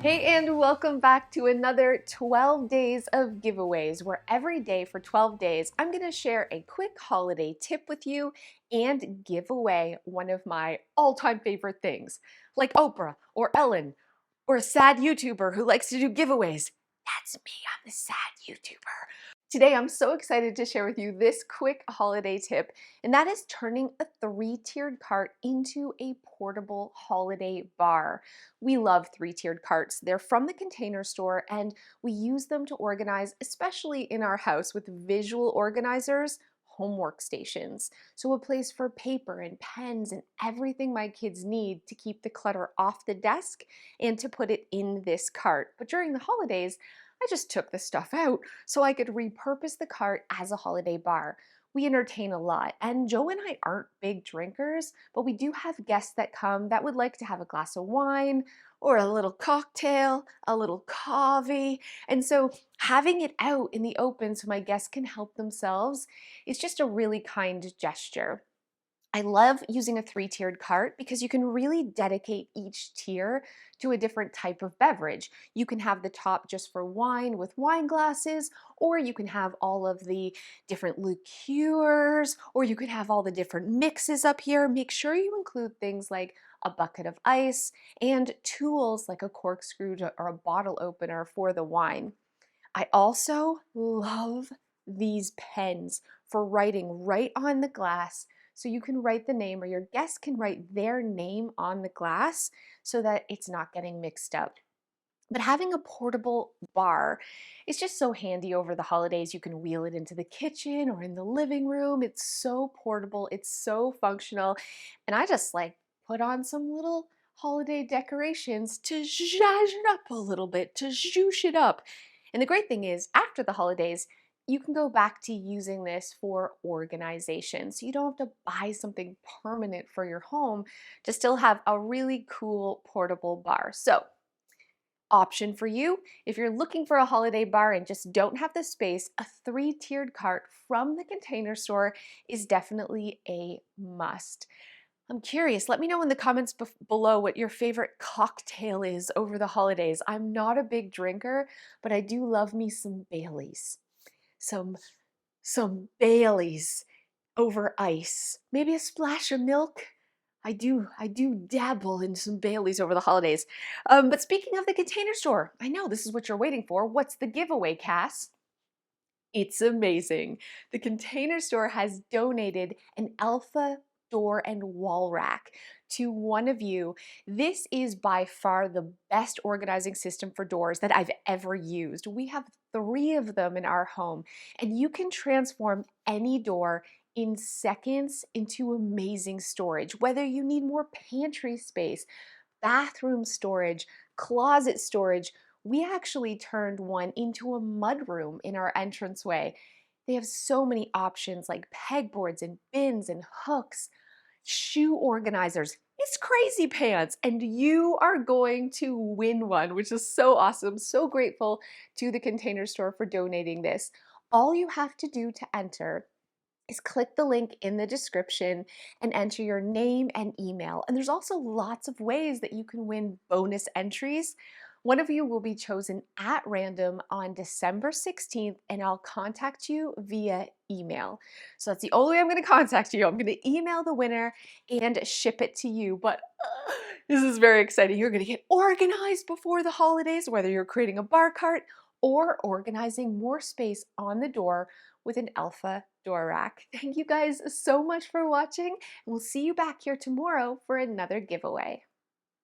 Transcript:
Hey, and welcome back to another 12 days of giveaways, where every day for 12 days, I'm going to share a quick holiday tip with you and give away one of my all-time favorite things, like Oprah or Ellen or a sad YouTuber who likes to do giveaways. That's me, I'm the sad YouTuber. Today, I'm so excited to share with you this quick holiday tip, and that is turning a 3-tiered cart into a portable holiday bar. We love 3-tiered carts. They're from the Container Store, and we use them to organize, especially in our house with visual organizers, homework stations. So a place for paper and pens and everything my kids need to keep the clutter off the desk and to put it in this cart. But during the holidays, I just took the stuff out so I could repurpose the cart as a holiday bar. We entertain a lot, and Joe and I aren't big drinkers, but we do have guests that come that would like to have a glass of wine or a little cocktail, a little coffee. And so having it out in the open so my guests can help themselves is just a really kind gesture. I love using a 3-tiered cart because you can really dedicate each tier to a different type of beverage. You can have the top just for wine with wine glasses, or you can have all of the different liqueurs, or you could have all the different mixes up here. Make sure you include things like a bucket of ice and tools like a corkscrew or a bottle opener for the wine. I also love these pens for writing right on the glass, so you can write the name or your guests can write their name on the glass so that it's not getting mixed up. But having a portable bar is just so handy over the holidays. You can wheel it into the kitchen or in the living room. It's so portable, it's so functional. And I just like put on some little holiday decorations to zhuzh it up a little bit, to zhuzh it up. And the great thing is, after the holidays, you can go back to using this for organization. So you don't have to buy something permanent for your home to still have a really cool portable bar. So option for you. If you're looking for a holiday bar and just don't have the space, a 3-tiered cart from the Container Store is definitely a must. I'm curious, let me know in the comments below what your favorite cocktail is over the holidays. I'm not a big drinker, but I do love me some Baileys. Some Baileys over ice. Maybe a splash of milk. I do dabble in some Baileys over the holidays. But speaking of the Container Store, I know this is what you're waiting for. What's the giveaway, Cass? It's amazing. The Container Store has donated an Alpha door and wall rack to one of you. This is by far the best organizing system for doors that I've ever used. We have 3 of them in our home, and you can transform any door in seconds into amazing storage. Whether you need more pantry space, bathroom storage, closet storage, we actually turned one into a mudroom in our entranceway. They have so many options like pegboards and bins and hooks, shoe organizers. It's crazy pants, and you are going to win one, which is so awesome. So grateful to the Container Store for donating this. All you have to do to enter is click the link in the description and enter your name and email. And there's also lots of ways that you can win bonus entries. One of you will be chosen at random on December 16th, and I'll contact you via email. So that's the only way I'm going to contact you. I'm going to email the winner and ship it to you. But this is very exciting. You're going to get organized before the holidays, whether you're creating a bar cart or organizing more space on the door with an Alpha door rack. Thank you guys so much for watching, and we'll see you back here tomorrow for another giveaway.